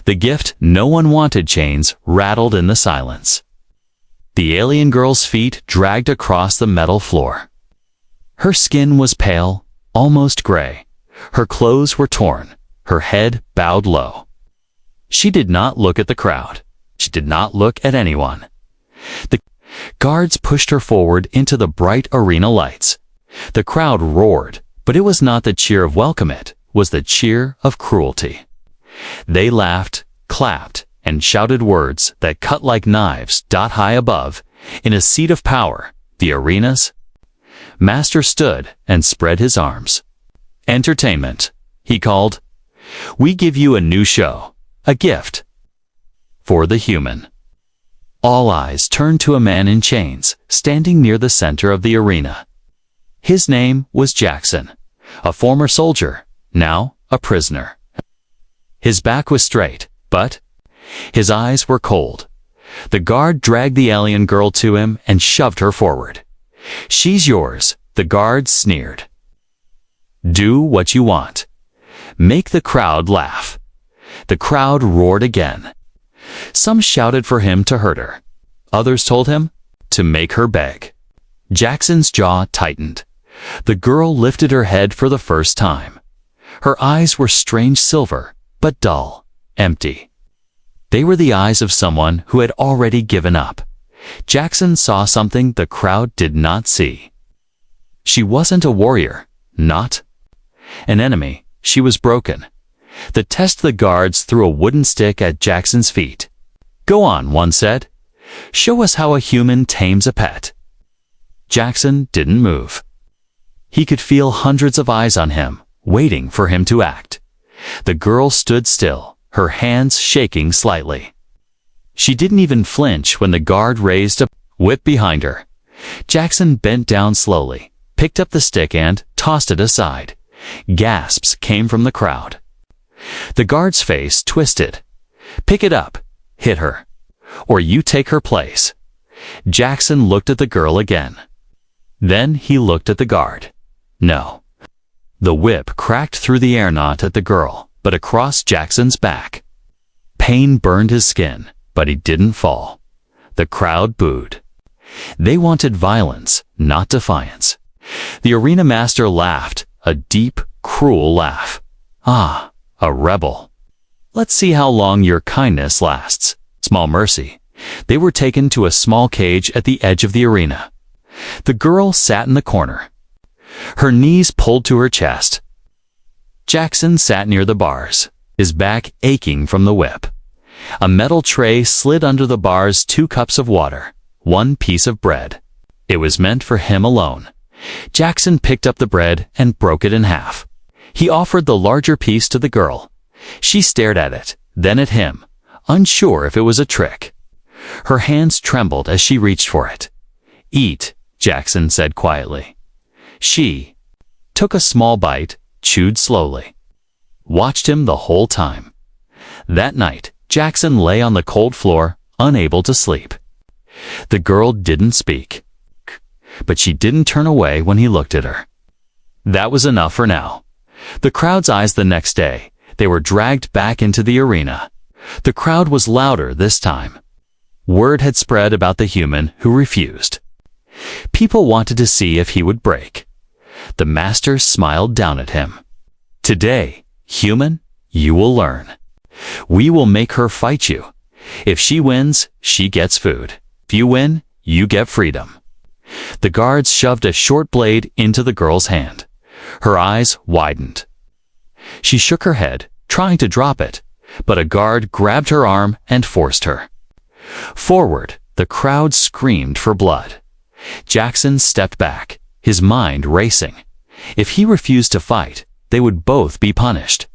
The gift no one wanted chains rattled in the silence. The alien girl's feet dragged across the metal floor. Her skin was pale, almost gray. Her clothes were torn, her head bowed low. She did not look at the crowd. She did not look at anyone. The guards pushed her forward into the bright arena lights. The crowd roared, but it was not the cheer of welcome, it was the cheer of cruelty. They laughed, clapped, and shouted words that cut like knives high above. In a seat of power, the arena's master stood and spread his arms. "Entertainment," he called. "We give you a new show, a gift for the human." All eyes turned to a man in chains, standing near the center of the arena. His name was Jackson, a former soldier, now a prisoner. His back was straight, but his eyes were cold. The guard dragged the alien girl to him and shoved her forward. "She's yours," the guard sneered. "Do what you want. Make the crowd laugh." The crowd roared again. Some shouted for him to hurt her. Others told him to make her beg. Jackson's jaw tightened. The girl lifted her head for the first time. Her eyes were strange silver, but dull, empty. They were the eyes of someone who had already given up. Jackson saw something the crowd did not see. She wasn't a warrior, not an enemy. She was broken. The guards threw a wooden stick at Jackson's feet. "Go on," one said. "Show us how a human tames a pet." Jackson didn't move. He could feel hundreds of eyes on him, waiting for him to act. The girl stood still, her hands shaking slightly. She didn't even flinch when the guard raised a whip behind her. Jackson bent down slowly, picked up the stick and tossed it aside. Gasps came from the crowd. The guard's face twisted. "Pick it up, hit her, or you take her place." Jackson looked at the girl again. Then he looked at the guard. No. The whip cracked through the air, not at the girl, but across Jackson's back. Pain burned his skin, but he didn't fall. The crowd booed. They wanted violence, not defiance. The arena master laughed, a deep, cruel laugh. "Ah, a rebel. Let's see how long your kindness lasts." Small mercy. They were taken to a small cage at the edge of the arena. The girl sat in the corner, her knees pulled to her chest. Jackson sat near the bars, his back aching from the whip. A metal tray slid under the bars, 2 cups of water, 1 piece of bread. It was meant for him alone. Jackson picked up the bread and broke it in half. He offered the larger piece to the girl. She stared at it, then at him, unsure if it was a trick. Her hands trembled as she reached for it. "Eat," Jackson said quietly. She took a small bite, chewed slowly, watched him the whole time. That night, Jackson lay on the cold floor, unable to sleep. The girl didn't speak, but she didn't turn away when he looked at her. That was enough for now. The crowd's eyes the next day. They were dragged back into the arena. The crowd was louder this time. Word had spread about the human who refused. People wanted to see if he would break. The master smiled down at him. "Today, human, you will learn. We will make her fight you. If she wins, she gets food. If you win, you get freedom." The guards shoved a short blade into the girl's hand. Her eyes widened. She shook her head, trying to drop it, but a guard grabbed her arm and forced her forward. The crowd screamed for blood. Jackson stepped back, his mind racing. If he refused to fight, they would both be punished.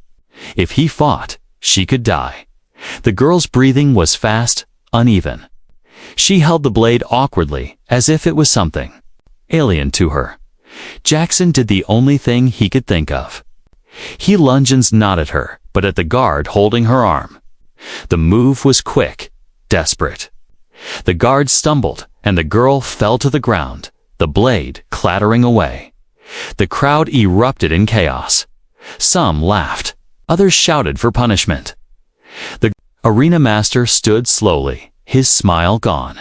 If he fought, she could die. The girl's breathing was fast, uneven. She held the blade awkwardly, as if it was something alien to her. Jackson did the only thing he could think of. He lunged not at her, but at the guard holding her arm. The move was quick, desperate. The guard stumbled, and the girl fell to the ground, the blade clattering away. The crowd erupted in chaos. Some laughed, others shouted for punishment. The Arena Master stood slowly, his smile gone.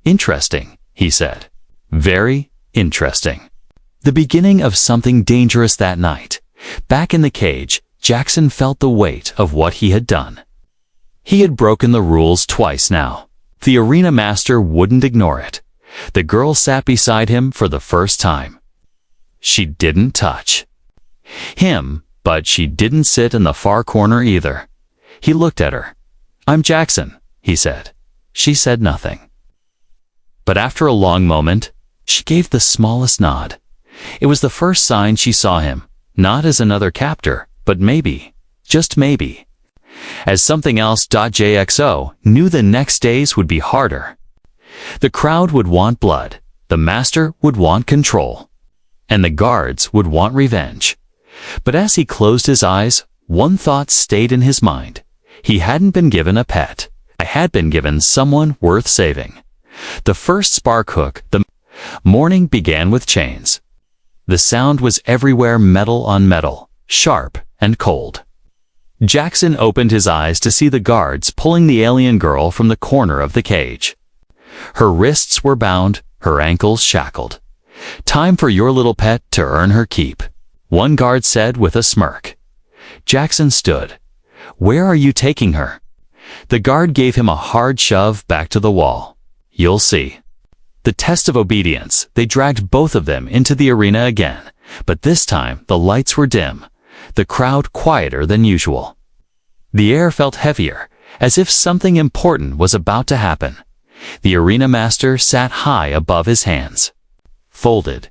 Interesting, he said. Very interesting. The beginning of something dangerous that night. Back in the cage, Jackson felt the weight of what he had done. He had broken the rules twice now. The Arena Master wouldn't ignore it. The girl sat beside him for the first time. She didn't touch him, but she didn't sit in the far corner either. He looked at her. "I'm Jackson," he said. She said nothing. But after a long moment, she gave the smallest nod. It was the first sign she saw him, not as another captor, but maybe, just maybe, as something else. JXO knew the next days would be harder. The crowd would want blood, the master would want control, and the guards would want revenge. But as he closed his eyes, one thought stayed in his mind. He hadn't been given a pet. I had been given someone worth saving. The first spark hook. The morning began with chains. The sound was everywhere, metal on metal, sharp and cold. Jackson opened his eyes to see the guards pulling the alien girl from the corner of the cage. Her wrists were bound, her ankles shackled. "Time for your little pet to earn her keep," one guard said with a smirk. Jackson stood. "Where are you taking her?" The guard gave him a hard shove back to the wall. "You'll see." The test of obedience. They dragged both of them into the arena again, but this time the lights were dim, the crowd quieter than usual. The air felt heavier, as if something important was about to happen. The Arena Master sat high above his hands, folded.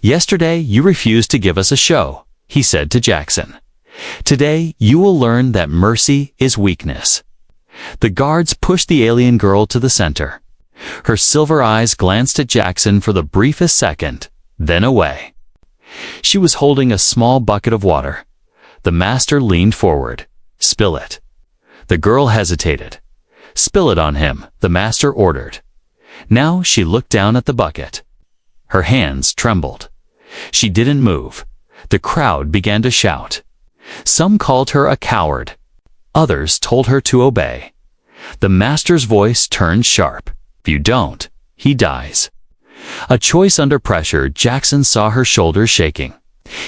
"Yesterday you refused to give us a show," he said to Jackson. "Today you will learn that mercy is weakness." The guards pushed the alien girl to the center. Her silver eyes glanced at Jackson for the briefest second, then away. She was holding a small bucket of water. The master leaned forward. "Spill it." The girl hesitated. "Spill it on him," the master ordered. Now she looked down at the bucket. Her hands trembled. She didn't move. The crowd began to shout. Some called her a coward. Others told her to obey. The master's voice turned sharp. "If you don't, he dies." A choice under pressure. Jackson saw her shoulders shaking.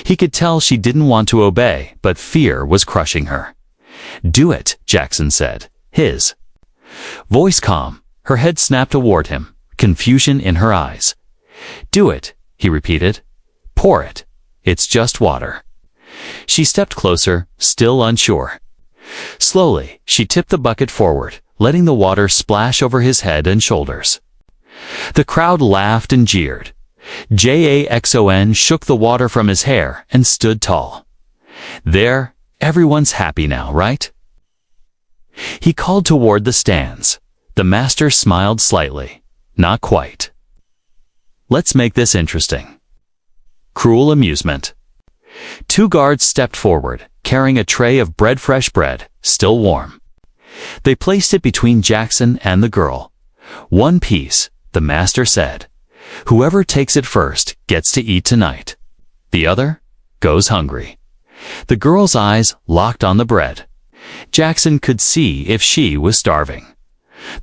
He could tell she didn't want to obey, but fear was crushing her. "Do it," Jackson said, his voice calm. Her head snapped toward him, confusion in her eyes. "Do it," he repeated. "Pour it. It's just water." She stepped closer, still unsure. Slowly, she tipped the bucket forward, letting the water splash over his head and shoulders. The crowd laughed and jeered. Jackson shook the water from his hair and stood tall. "There, everyone's happy now, right?" He called toward the stands. The master smiled slightly. "Not quite. Let's make this interesting. Cruel amusement." Two guards stepped forward, carrying a tray of fresh bread, still warm. They placed it between Jackson and the girl. "One piece," the master said. "Whoever takes it first gets to eat tonight. The other goes hungry." The girl's eyes locked on the bread. Jackson could see if she was starving.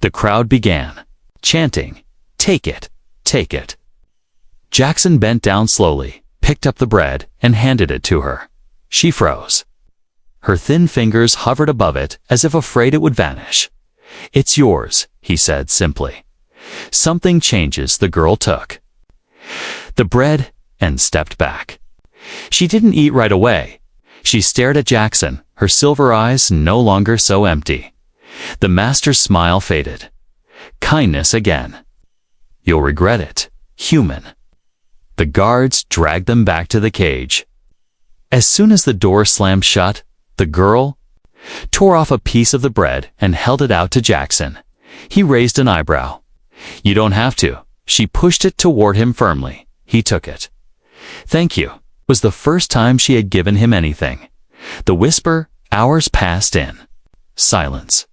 The crowd began, chanting, "Take it, take it." Jackson bent down slowly, picked up the bread, and handed it to her. She froze. Her thin fingers hovered above it as if afraid it would vanish. "It's yours," he said simply. Something changes. The girl took the bread and stepped back. She didn't eat right away. She stared at Jackson, her silver eyes no longer so empty. The master's smile faded. Kindness again. "You'll regret it, human." The guards dragged them back to the cage. As soon as the door slammed shut, the girl tore off a piece of the bread and held it out to Jackson. He raised an eyebrow. "You don't have to." She pushed it toward him firmly. He took it. "Thank you," was the first time she had given him anything. The whisper, hours passed in silence.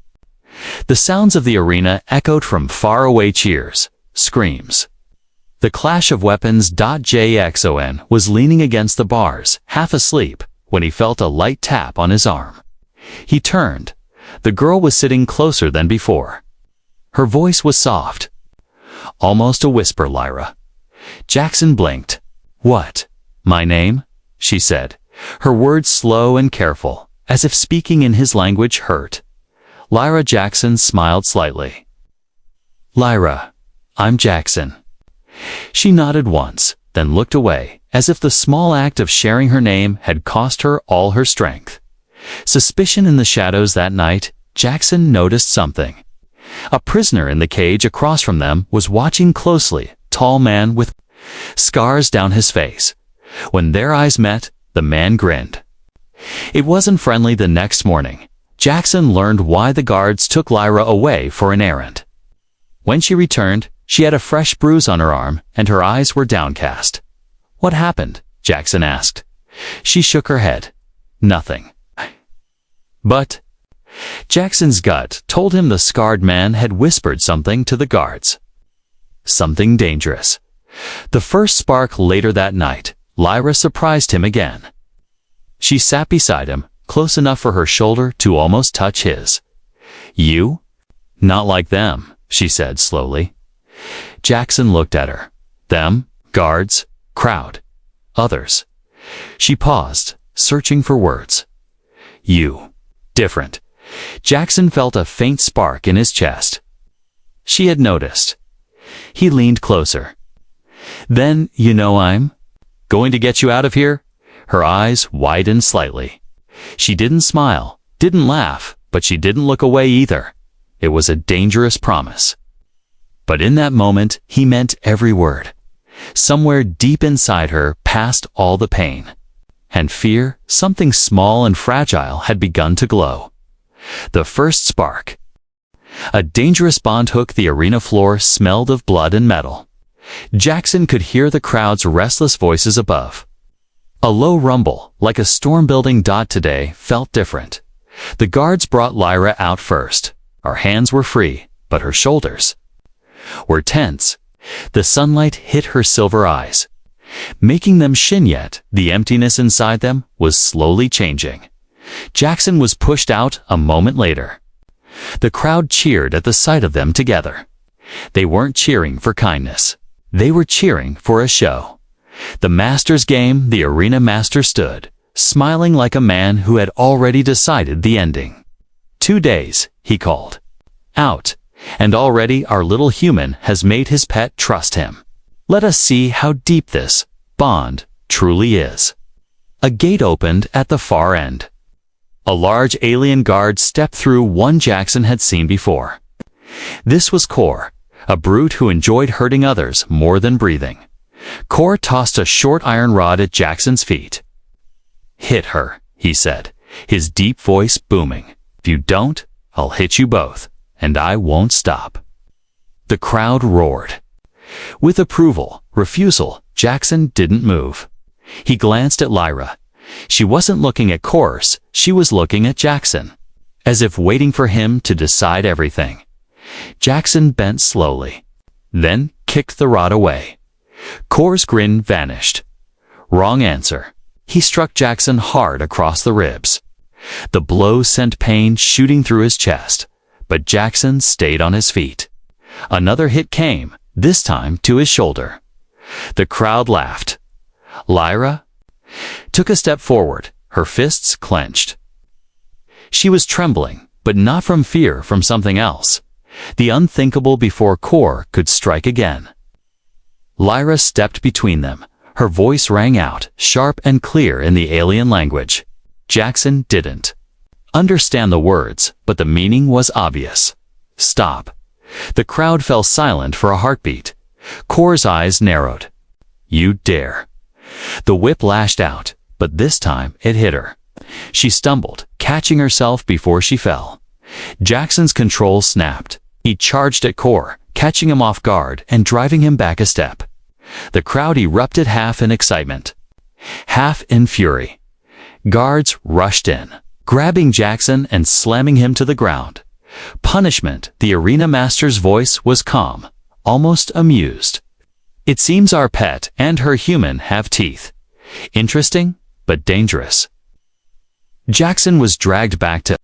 The sounds of the arena echoed from faraway cheers, screams. The clash of weapons. Jackson was leaning against the bars, half asleep, when he felt a light tap on his arm. He turned. The girl was sitting closer than before. Her voice was soft. Almost a whisper, Lyra. Jackson blinked. What? My name? She said, her words slow and careful, as if speaking in his language hurt. Lyra Jackson smiled slightly. Lyra, I'm Jackson. She nodded once, then looked away, as if the small act of sharing her name had cost her all her strength. Suspicion in the shadows that night, Jackson noticed something. A prisoner in the cage across from them was watching closely, tall man with scars down his face. When their eyes met, the man grinned. It wasn't friendly. The next morning, Jackson learned why the guards took Lyra away for an errand. When she returned, she had a fresh bruise on her arm and her eyes were downcast. What happened? Jackson asked. She shook her head. Nothing. But Jackson's gut told him the scarred man had whispered something to the guards. Something dangerous. The first spark later that night, Lyra surprised him again. She sat beside him, close enough for her shoulder to almost touch his. You? Not like them, she said slowly. Jackson looked at her. Them, guards, crowd, others. She paused, searching for words. You. Different. Jackson felt a faint spark in his chest. She had noticed. He leaned closer. Then, you know I'm going to get you out of here? Her eyes widened slightly. She didn't smile, didn't laugh, but she didn't look away either. It was a dangerous promise. But in that moment, he meant every word. Somewhere deep inside her, past all the pain and fear, something small and fragile had begun to glow. The first spark. A dangerous bond hook. The arena floor smelled of blood and metal. Jackson could hear the crowd's restless voices above. A low rumble, like a storm building. Today felt different. The guards brought Lyra out first. Her hands were free, but her shoulders were tense. The sunlight hit her silver eyes, making them shine, yet the emptiness inside them was slowly changing. Jackson was pushed out a moment later. The crowd cheered at the sight of them together. They weren't cheering for kindness. They were cheering for a show. The master's game. The arena master stood, smiling like a man who had already decided the ending. 2 days, he called. Out. And already our little human has made his pet trust him. Let us see how deep this bond truly is. A gate opened at the far end. A large alien guard stepped through, one Jackson had seen before. This was Kor, a brute who enjoyed hurting others more than breathing. Kor tossed a short iron rod at Jackson's feet. Hit her, he said, his deep voice booming. If you don't, I'll hit you both, and I won't stop. The crowd roared. With approval, refusal, Jackson didn't move. He glanced at Lyra. She wasn't looking at Kor, she was looking at Jackson, as if waiting for him to decide everything. Jackson bent slowly, then kicked the rod away. Kor's grin vanished. Wrong answer. He struck Jackson hard across the ribs. The blow sent pain shooting through his chest, but Jackson stayed on his feet. Another hit came, this time to his shoulder. The crowd laughed. Lyra took a step forward, her fists clenched. She was trembling, but not from fear, from something else. The unthinkable before Kor could strike again. Lyra stepped between them. Her voice rang out, sharp and clear in the alien language. Jackson didn't understand the words, but the meaning was obvious. Stop. The crowd fell silent for a heartbeat. Kor's eyes narrowed. You dare. The whip lashed out, but this time it hit her. She stumbled, catching herself before she fell. Jackson's control snapped. He charged at Kor, catching him off guard and driving him back a step. The crowd erupted, half in excitement, half in fury. Guards rushed in, grabbing Jackson and slamming him to the ground. Punishment. The arena master's voice was calm, almost amused. It seems our pet and her human have teeth. Interesting, but dangerous. Jackson was dragged back to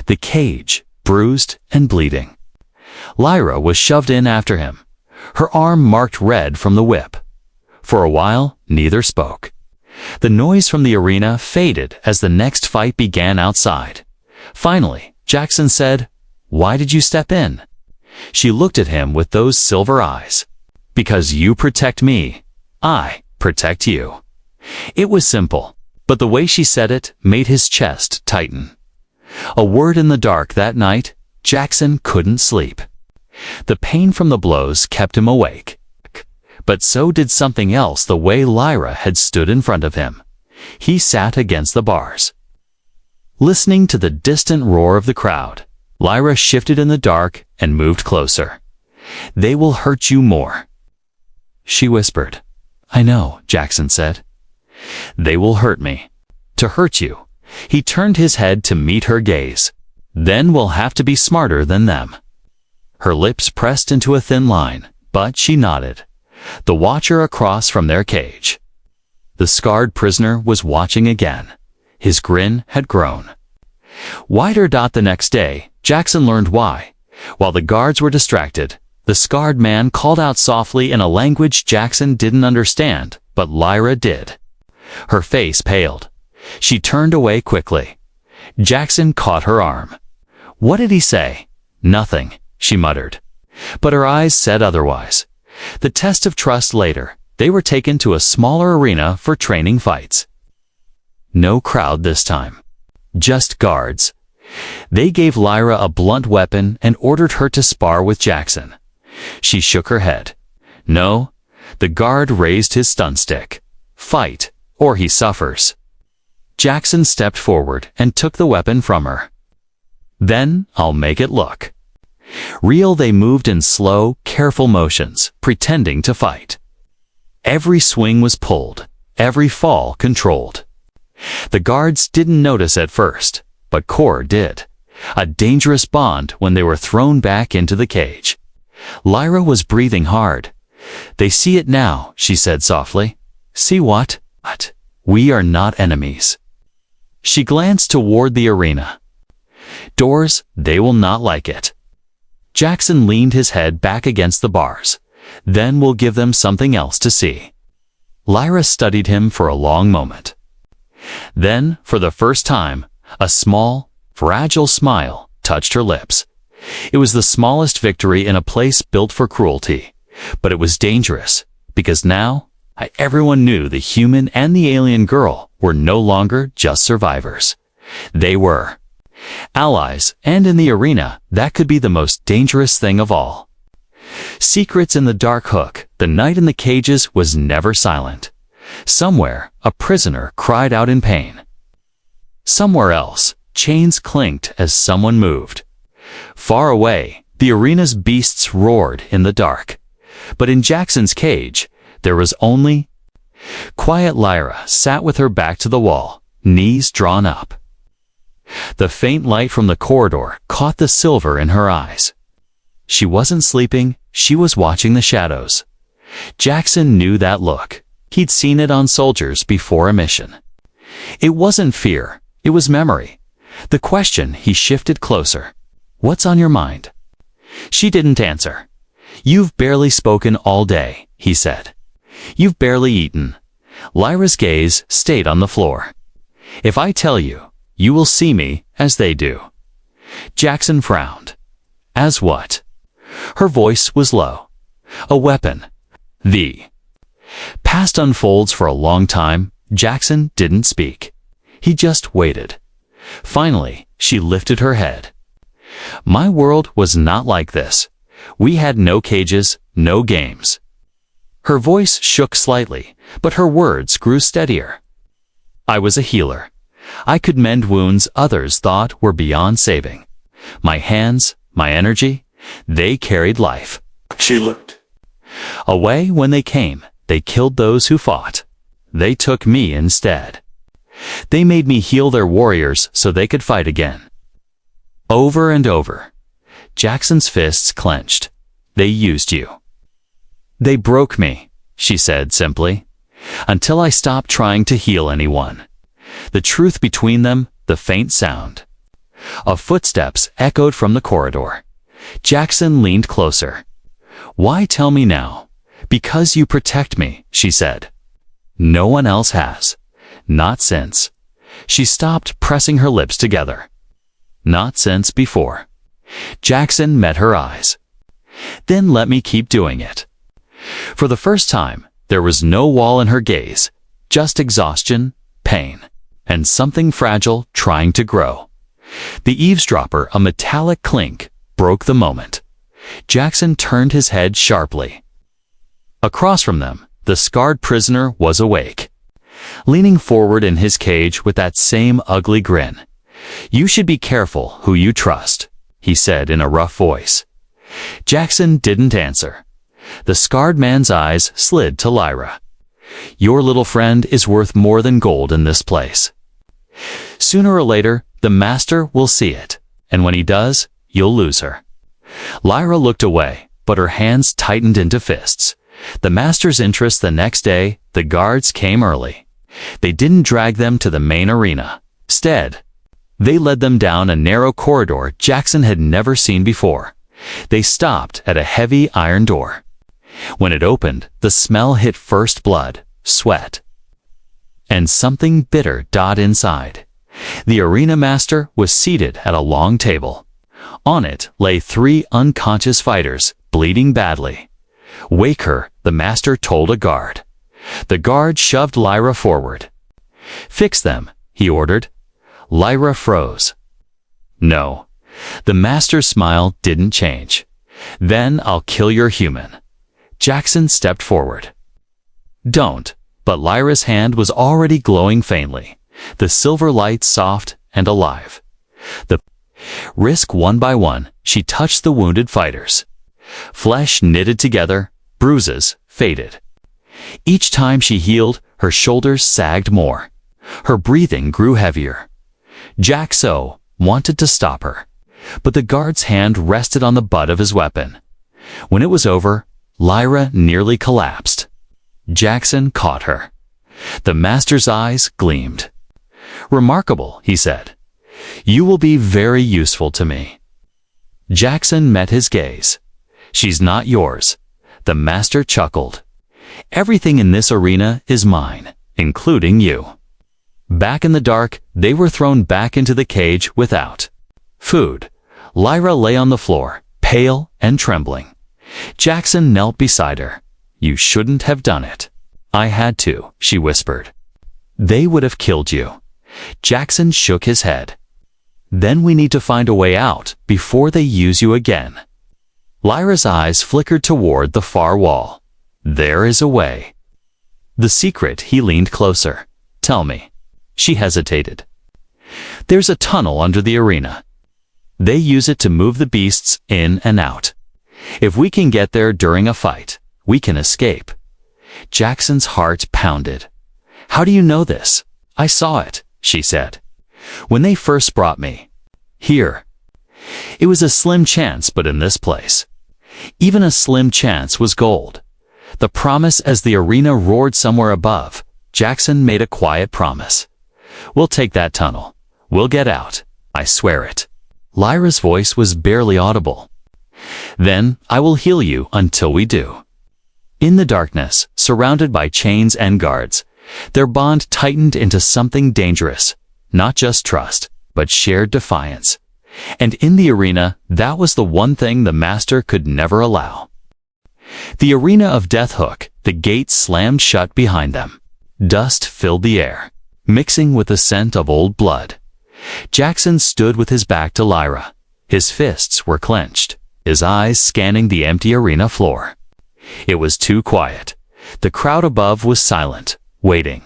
the cage, bruised and bleeding. Lyra was shoved in after him, her arm marked red from the whip. For a while, neither spoke. The noise from the arena faded as the next fight began outside. Finally, Jackson said, "Why did you step in?" She looked at him with those silver eyes. "Because you protect me, I protect you." It was simple, but the way she said it made his chest tighten. A word in the dark that night, Jackson couldn't sleep. The pain from the blows kept him awake. But so did something else the way Lyra had stood in front of him. He sat against the bars, listening to the distant roar of the crowd. Lyra shifted in the dark and moved closer. "They will hurt you more," she whispered. "I know," Jackson said. "They will hurt me. To hurt you." He turned his head to meet her gaze. "Then we'll have to be smarter than them." Her lips pressed into a thin line, but she nodded. The watcher across from their cage, the scarred prisoner, was watching again. His grin had grown wider. The next day, Jackson learned why. While the guards were distracted, the scarred man called out softly in a language Jackson didn't understand, but Lyra did. Her face paled. She turned away quickly. Jackson caught her arm. "What did he say?" "Nothing," she muttered. But her eyes said otherwise. The test of trust later, they were taken to a smaller arena for training fights. No crowd this time. Just guards. They gave Lyra a blunt weapon and ordered her to spar with Jackson. She shook her head. "No." The guard raised his stun stick. "Fight, or he suffers." Jackson stepped forward and took the weapon from her. "Then I'll make it look real." They moved in slow, careful motions, pretending to fight. Every swing was pulled, every fall controlled. The guards didn't notice at first, but Cor did. A dangerous bond when they were thrown back into the cage. Lyra was breathing hard. "They see it now," she said softly. "See what? We are not enemies." She glanced toward the arena. "Doors, they will not like it." Jackson leaned his head back against the bars. "Then we'll give them something else to see." Lyra studied him for a long moment. Then, for the first time, a small, fragile smile touched her lips. It was the smallest victory in a place built for cruelty, but it was dangerous, because now everyone knew the human and the alien girl were no longer just survivors. They were allies, and in the arena, that could be the most dangerous thing of all. Secrets in the dark hook, the night in the cages was never silent. Somewhere, a prisoner cried out in pain. Somewhere else, chains clinked as someone moved. Far away, the arena's beasts roared in the dark. But in Jackson's cage, there was only quiet. Lyra sat with her back to the wall, knees drawn up. The faint light from the corridor caught the silver in her eyes. She wasn't sleeping, she was watching the shadows. Jackson knew that look. He'd seen it on soldiers before a mission. It wasn't fear, it was memory. The question, he shifted closer. "What's on your mind?" She didn't answer. "You've barely spoken all day," he said. "You've barely eaten." Lyra's gaze stayed on the floor. "If I tell you, you will see me as they do." Jackson frowned. "As what?" Her voice was low. "A weapon. The past unfolds." For a long time, Jackson didn't speak. He just waited. Finally, she lifted her head. "My world was not like this. We had no cages, no games." Her voice shook slightly, but her words grew steadier. "I was a healer. I could mend wounds others thought were beyond saving. My hands, my energy, they carried life." She looked away. "When they came, they killed those who fought. They took me instead. They made me heal their warriors so they could fight again." Over and over. Jackson's fists clenched. "They used you." "They broke me," she said simply, "until I stopped trying to heal anyone. The truth between them, the faint sound of footsteps echoed from the corridor. Jackson leaned closer. "Why tell me now?" "Because you protect me," she said. "No one else has. Not since." She stopped, pressing her lips together. "Not since before." Jackson met her eyes. "Then let me keep doing it." For the first time, there was no wall in her gaze, just exhaustion, pain, and something fragile trying to grow. The eavesdropper, a metallic clink, broke the moment. Jackson turned his head sharply. Across from them, the scarred prisoner was awake, leaning forward in his cage with that same ugly grin. "You should be careful who you trust," he said in a rough voice. Jackson didn't answer. The scarred man's eyes slid to Lyra. "Your little friend is worth more than gold in this place. Sooner or later, the master will see it, and when he does, you'll lose her." Lyra looked away, but her hands tightened into fists. The master's interest the next day, the guards came early. They didn't drag them to the main arena. Instead, they led them down a narrow corridor Jackson had never seen before. They stopped at a heavy iron door. When it opened, the smell hit first blood, sweat, and something bitter inside. The arena master was seated at a long table. On it lay 3 unconscious fighters, bleeding badly. "Wake her," the master told a guard. The guard shoved Lyra forward. "Fix them," he ordered. Lyra froze. "No." The master's smile didn't change. "Then I'll kill your human." Jackson stepped forward. "Don't." But Lyra's hand was already glowing faintly, the silver light soft and alive. The risk one by one, she touched the wounded fighters. Flesh knitted together, bruises faded. Each time she healed, her shoulders sagged more. Her breathing grew heavier. Jackson wanted to stop her, but the guard's hand rested on the butt of his weapon. When it was over, Lyra nearly collapsed. Jackson caught her. The master's eyes gleamed. "Remarkable," he said. "You will be very useful to me." Jackson met his gaze. "She's not yours." The master chuckled. "Everything in this arena is mine, including you." Back in the dark, they were thrown back into the cage without food. Lyra lay on the floor, pale and trembling. Jackson knelt beside her. "You shouldn't have done it." "I had to," she whispered. "They would have killed you." Jackson shook his head. "Then we need to find a way out before they use you again." Lyra's eyes flickered toward the far wall. "There is a way." "The secret," he leaned closer. "Tell me." She hesitated. "There's a tunnel under the arena. They use it to move the beasts in and out. If we can get there during a fight, we can escape." Jackson's heart pounded. "How do you know this?" "I saw it," she said. "When they first brought me here. It was a slim chance, but in this place, even a slim chance was gold." The promise as the arena roared somewhere above, Jackson made a quiet promise. "We'll take that tunnel. We'll get out. I swear it." Lyra's voice was barely audible. "Then I will heal you until we do." In the darkness, surrounded by chains and guards, their bond tightened into something dangerous, not just trust, but shared defiance. And in the arena, that was the one thing the master could never allow. The arena of Death Hook, the gate slammed shut behind them. Dust filled the air, mixing with the scent of old blood. Jackson stood with his back to Lyra. His fists were clenched, his eyes scanning the empty arena floor. It was too quiet. The crowd above was silent, waiting.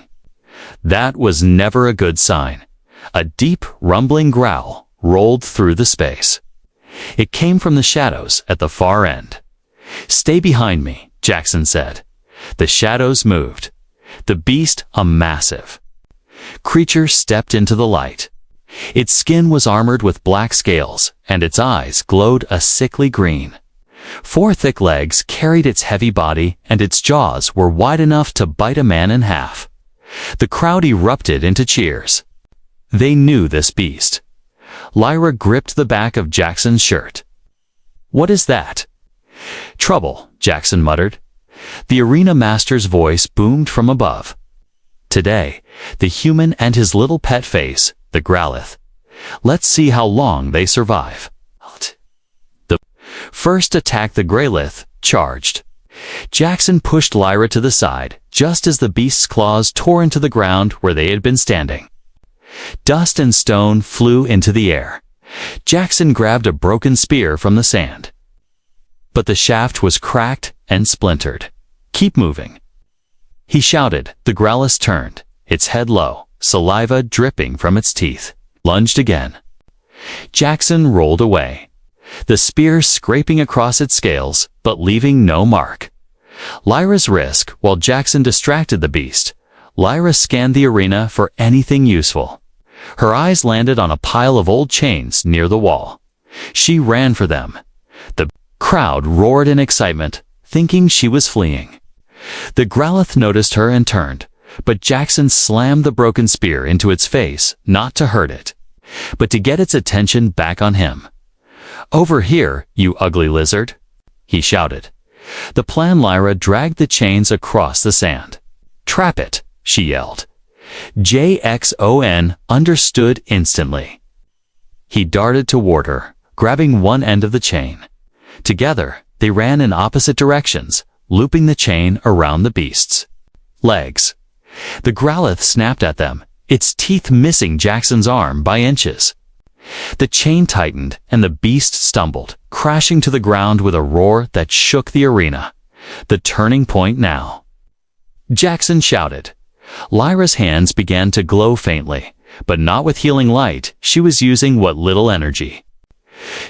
That was never a good sign. A deep, rumbling growl rolled through the space. It came from the shadows at the far end. "Stay behind me," Jackson said. The shadows moved. The beast, a massive creature, stepped into the light. Its skin was armored with black scales, and its eyes glowed a sickly green. 4 thick legs carried its heavy body, and its jaws were wide enough to bite a man in half. The crowd erupted into cheers. They knew this beast. Lyra gripped the back of Jackson's shirt. "What is that?" "Trouble," Jackson muttered. The arena master's voice boomed from above. "Today, the human and his little pet face, the Growlithe. Let's see how long they survive." The first attack, the Growlithe charged. Jackson pushed Lyra to the side, just as the beast's claws tore into the ground where they had been standing. Dust and stone flew into the air. Jackson grabbed a broken spear from the sand. But the shaft was cracked and splintered. "Keep moving," he shouted. The Growlithe turned, its head low, saliva dripping from its teeth. Lunged again. Jackson rolled away, the spear scraping across its scales, but leaving no mark. Lyra's risk, while Jackson distracted the beast. Lyra scanned the arena for anything useful. Her eyes landed on a pile of old chains near the wall. She ran for them. The crowd roared in excitement, thinking she was fleeing. The Growlithe noticed her and turned, but Jackson slammed the broken spear into its face, not to hurt it, but to get its attention back on him. "Over here, you ugly lizard," he shouted. The plan, Lyra dragged the chains across the sand. "Trap it," she yelled. Jackson understood instantly. He darted toward her, grabbing one end of the chain. Together, they ran in opposite directions, looping the chain around the beast's legs. The Growlithe snapped at them, its teeth missing Jackson's arm by inches. The chain tightened, and the beast stumbled, crashing to the ground with a roar that shook the arena. The turning point now. Jackson shouted. Lyra's hands began to glow faintly, but not with healing light. She was using what little energy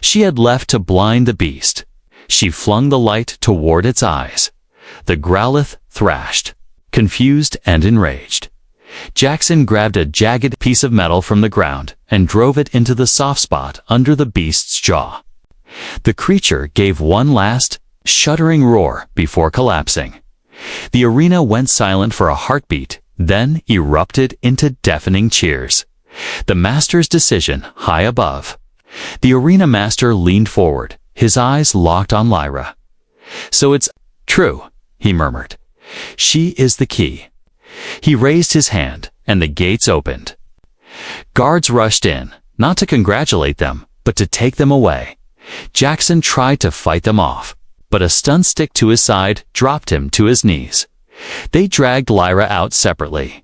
she had left to blind the beast. She flung the light toward its eyes. The Growlithe thrashed, confused and enraged. Jackson grabbed a jagged piece of metal from the ground and drove it into the soft spot under the beast's jaw. The creature gave one last, shuddering roar before collapsing. The arena went silent for a heartbeat, then erupted into deafening cheers. The master's decision high above. The arena master leaned forward, his eyes locked on Lyra. "So it's true," he murmured. "She is the key." He raised his hand, and the gates opened. Guards rushed in, not to congratulate them, but to take them away. Jackson tried to fight them off, but a stun stick to his side dropped him to his knees. They dragged Lyra out separately.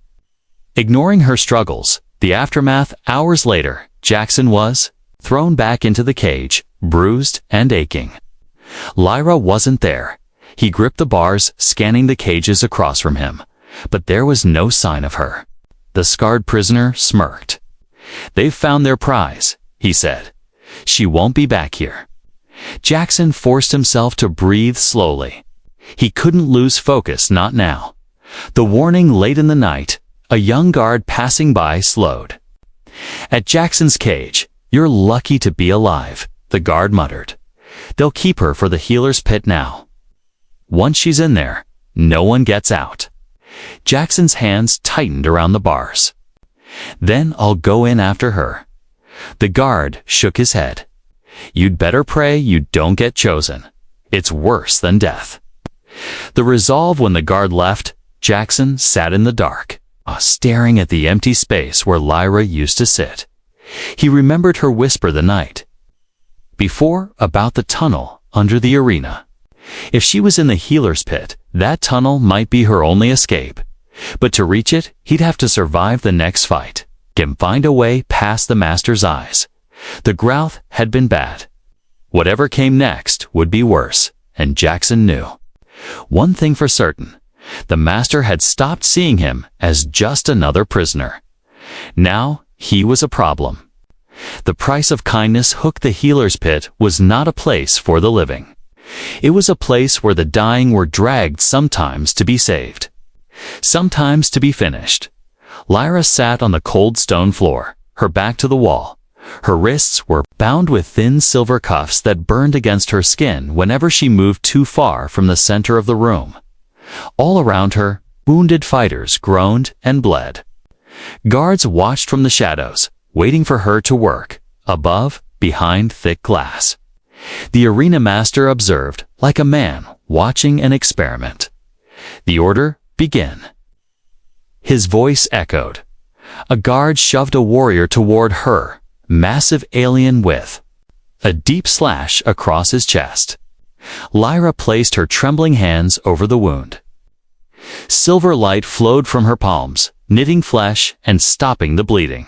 Ignoring her struggles, the aftermath, hours later, Jackson was thrown back into the cage, bruised and aching. Lyra wasn't there. He gripped the bars, scanning the cages across from him, but there was no sign of her. The scarred prisoner smirked. "They've found their prize," he said. "She won't be back here." Jackson forced himself to breathe slowly. He couldn't lose focus, not now. The warning late in the night, a young guard passing by slowed. At Jackson's cage, "You're lucky to be alive," the guard muttered. "They'll keep her for the healer's pit now. Once she's in there, no one gets out." Jackson's hands tightened around the bars. "Then I'll go in after her." The guard shook his head. "You'd better pray you don't get chosen. It's worse than death." The resolve when the guard left, Jackson sat in the dark, staring at the empty space where Lyra used to sit. He remembered her whisper the night before about the tunnel under the arena. If she was in the healer's pit, that tunnel might be her only escape. But to reach it, he'd have to survive the next fight, and find a way past the master's eyes. The Growlithe had been bad. Whatever came next would be worse, and Jackson knew. One thing for certain, the master had stopped seeing him as just another prisoner. Now he was a problem. The price of kindness hooked. The healer's pit was not a place for the living. It was a place where the dying were dragged, sometimes to be saved, sometimes to be finished. Lyra sat on the cold stone floor, her back to the wall. Her wrists were bound with thin silver cuffs that burned against her skin whenever she moved too far from the center of the room. All around her, Wounded fighters groaned and bled. Guards watched from the shadows, waiting for her to work, above, behind thick glass. The arena master observed, like a man watching an experiment. The order, begin. His voice echoed. A guard shoved a warrior toward her, massive alien with a deep slash across his chest. Lyra placed her trembling hands over the wound. Silver light flowed from her palms, knitting flesh and stopping the bleeding.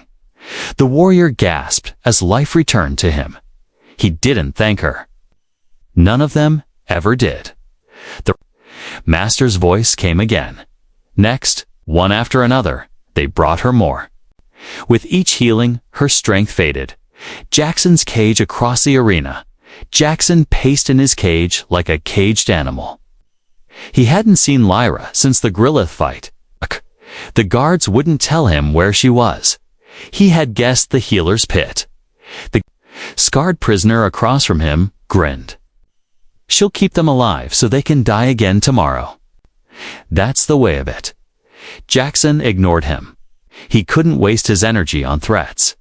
The warrior gasped as life returned to him. He didn't thank her. None of them ever did. The master's voice came again. Next, one after another, they brought her more. With each healing, her strength faded. Jackson's cage across the arena. Jackson paced in his cage like a caged animal. He hadn't seen Lyra since the gorilla fight. The guards wouldn't tell him where she was. He had guessed the healer's pit. The scarred prisoner across from him grinned. She'll keep them alive so they can die again tomorrow. That's the way of it. Jackson ignored him. He couldn't waste his energy on threats.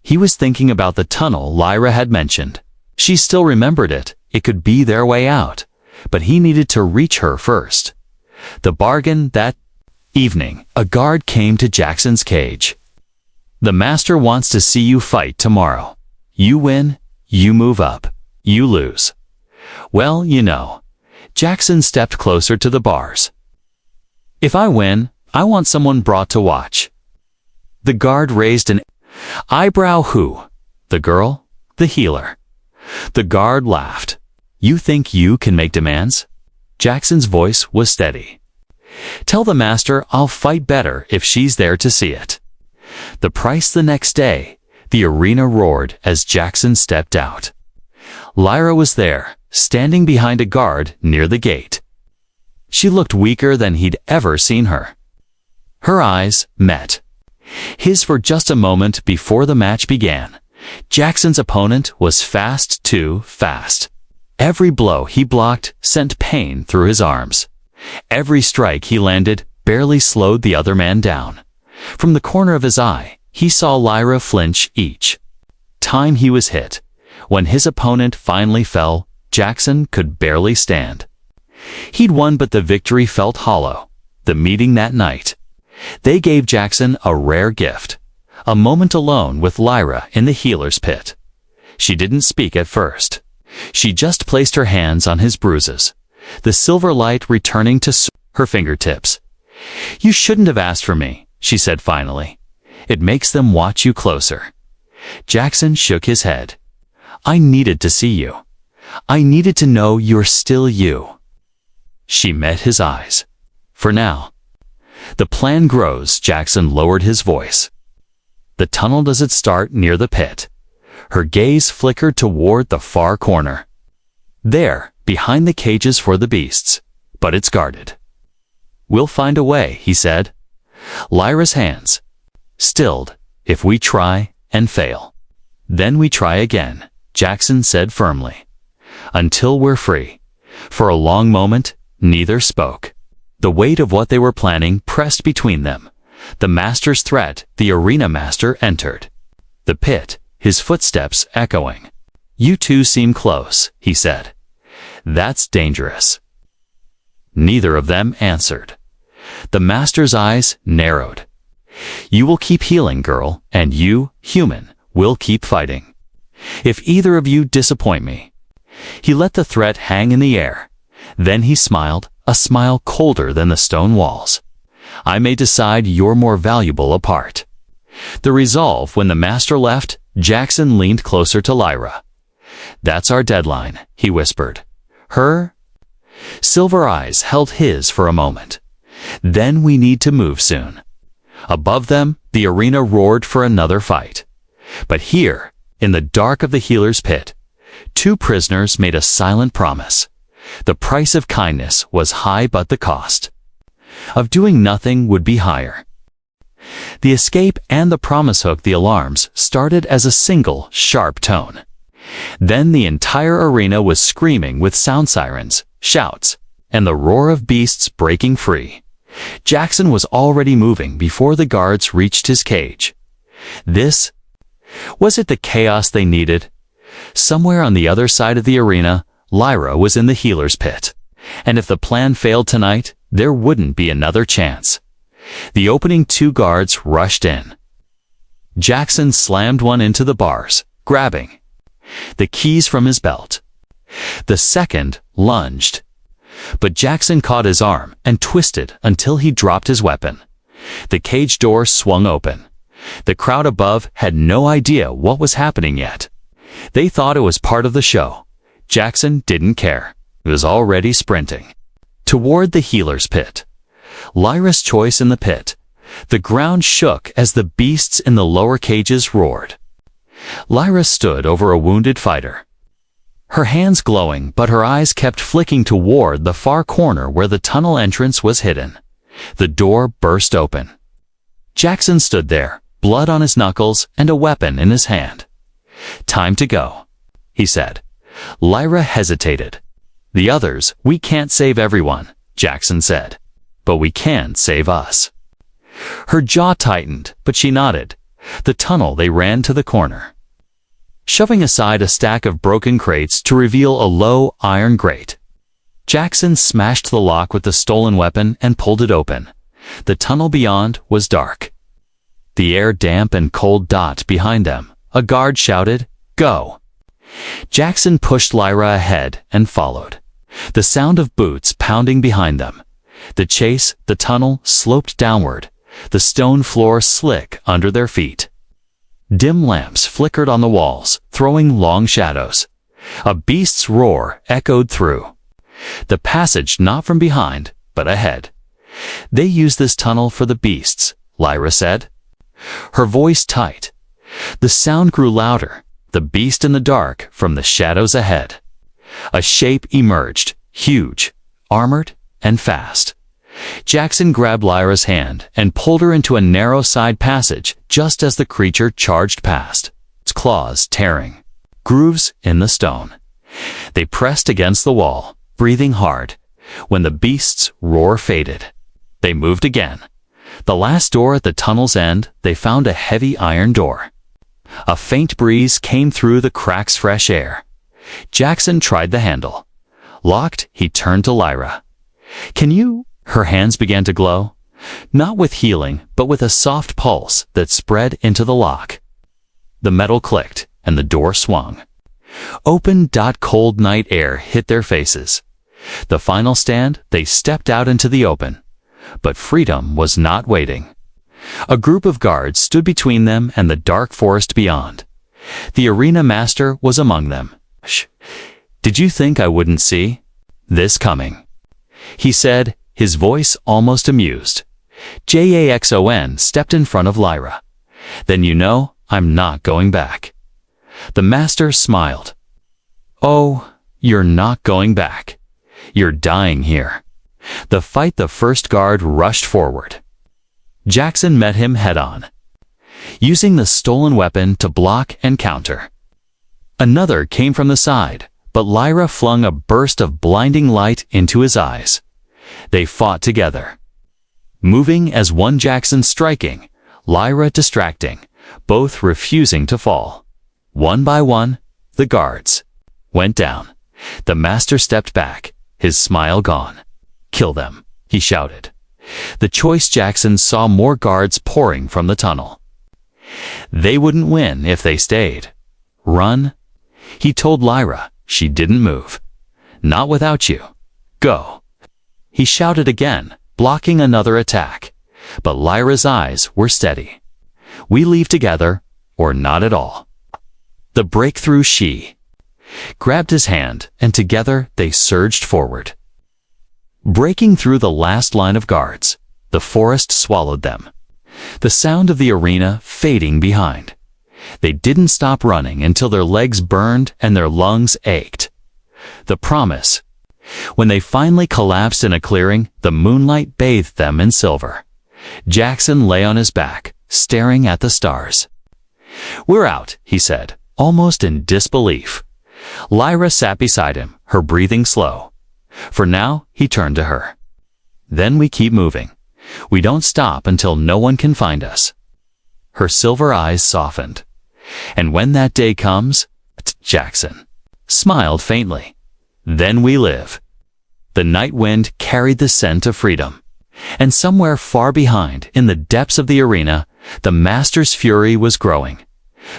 He was thinking about the tunnel Lyra had mentioned. She still remembered it. It could be their way out. But he needed to reach her first. The bargain that evening, a guard came to Jackson's cage. The master wants to see you fight tomorrow. You win, you move up. You lose. Well, you know. Jackson stepped closer to the bars. If I win, I want someone brought to watch. The guard raised an eyebrow. Who? The girl? The healer? The guard laughed. You think you can make demands? Jackson's voice was steady. Tell the master I'll fight better if she's there to see it. The price the next day. The arena roared as Jackson stepped out. Lyra was there, standing behind a guard near the gate. She looked weaker than he'd ever seen her. Her eyes met his for just a moment before the match began. Jackson's opponent was fast, too fast. Every blow he blocked sent pain through his arms. Every strike he landed barely slowed the other man down. From the corner of his eye, he saw Lyra flinch each time he was hit. When his opponent finally fell, Jackson could barely stand. He'd won, but the victory felt hollow. The meeting that night. They gave Jackson a rare gift. A moment alone with Lyra in the healer's pit. She didn't speak at first. She just placed her hands on his bruises, the silver light returning to her fingertips. You shouldn't have asked for me, she said finally. It makes them watch you closer. Jackson shook his head. I needed to see you. I needed to know you're still you. She met his eyes. For now. The plan grows, Jackson lowered his voice. The tunnel doesn't start near the pit. Her gaze flickered toward the far corner. There, behind the cages for the beasts. But it's guarded. We'll find a way, he said. Lyra's hands stilled. If we try and fail, then we try again, Jackson said firmly. Until we're free. For a long moment, neither spoke. The weight of what they were planning pressed between them. The master's threat, the arena master entered. The pit, his footsteps echoing. You two seem close, he said. That's dangerous. Neither of them answered. The master's eyes narrowed. You will keep healing, girl, and you, human, will keep fighting. If either of you disappoint me. He let the threat hang in the air. Then he smiled, a smile colder than the stone walls. I may decide you're more valuable apart. The resolve when the master left, Jackson leaned closer to Lyra. That's our deadline, he whispered. Her silver eyes held his for a moment. Then we need to move soon. Above them, the arena roared for another fight. But here, in the dark of the healer's pit, two prisoners made a silent promise. The price of kindness was high, but the cost of doing nothing would be higher. The escape and the promise hooked the alarms started as a single, sharp tone. Then the entire arena was screaming with sound sirens, shouts, and the roar of beasts breaking free. Jackson was already moving before the guards reached his cage. Was it the chaos they needed? Somewhere on the other side of the arena, Lyra was in the healer's pit. And if the plan failed tonight, there wouldn't be another chance. The opening 2 guards rushed in. Jackson slammed one into the bars, grabbing the keys from his belt. The second lunged. But Jackson caught his arm and twisted until he dropped his weapon. The cage door swung open. The crowd above had no idea what was happening yet. They thought it was part of the show. Jackson didn't care. He was already sprinting toward the healer's pit. Lyra's choice in the pit. The ground shook as the beasts in the lower cages roared. Lyra stood over a wounded fighter. Her hands glowing, but her eyes kept flicking toward the far corner where the tunnel entrance was hidden. The door burst open. Jackson stood there, blood on his knuckles and a weapon in his hand. "Time to go," he said. Lyra hesitated. "The others, we can't save everyone," Jackson said. "But we can save us." Her jaw tightened, but she nodded. The tunnel they ran to the corner, shoving aside a stack of broken crates to reveal a low iron grate. Jackson smashed the lock with the stolen weapon and pulled it open. The tunnel beyond was dark. The air damp and cold. Behind them, a guard shouted, "Go!" Jackson pushed Lyra ahead and followed. The sound of boots pounding behind them. The tunnel sloped downward, the stone floor slick under their feet. Dim lamps flickered on the walls, throwing long shadows. A beast's roar echoed through the passage, not from behind, but ahead. "They use this tunnel for the beasts," Lyra said, her voice tight. The sound grew louder, the beast in the dark from the shadows ahead. A shape emerged, huge, armored, and fast. Jackson grabbed Lyra's hand and pulled her into a narrow side passage just as the creature charged past, its claws tearing grooves in the stone. They pressed against the wall, breathing hard. When the beast's roar faded, they moved again. The last door at the tunnel's end, they found a heavy iron door. A faint breeze came through the cracks, fresh air. Jackson tried the handle. Locked, he turned to Lyra. "Can you?" Her hands began to glow, not with healing, but with a soft pulse that spread into the lock. The metal clicked, and the door swung. Open. Cold night air hit their faces. The final stand, they stepped out into the open. But freedom was not waiting. A group of guards stood between them and the dark forest beyond. The arena master was among them. "Shh. Did you think I wouldn't see this coming?" he said, his voice almost amused. Jackson stepped in front of Lyra. "Then you know I'm not going back." The master smiled. "Oh, you're not going back. You're dying here." The first guard rushed forward. Jackson met him head-on, using the stolen weapon to block and counter. Another came from the side, but Lyra flung a burst of blinding light into his eyes. They fought together, moving as one, Jackson striking, Lyra distracting, both refusing to fall. One by one, the guards went down. The master stepped back, his smile gone. "Kill them," he shouted. The choice. Jackson saw more guards pouring from the tunnel. They wouldn't win if they stayed. "Run," he told Lyra. She didn't move. "Not without you. Go." He shouted again, blocking another attack. But Lyra's eyes were steady. "We leave together, or not at all." The breakthrough. She grabbed his hand, and together they surged forward. Breaking through the last line of guards, the forest swallowed them. The sound of the arena fading behind. They didn't stop running until their legs burned and their lungs ached. The promise. When they finally collapsed in a clearing, the moonlight bathed them in silver. Jackson lay on his back, staring at the stars. "We're out," he said, almost in disbelief. Lyra sat beside him, her breathing slow. "For now," he turned to her. "Then we keep moving. We don't stop until no one can find us." Her silver eyes softened. "And when that day comes," Jackson smiled faintly, "then we live." The night wind carried the scent of freedom. And somewhere far behind, in the depths of the arena, the master's fury was growing.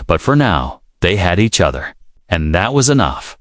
But for now, they had each other, and that was enough.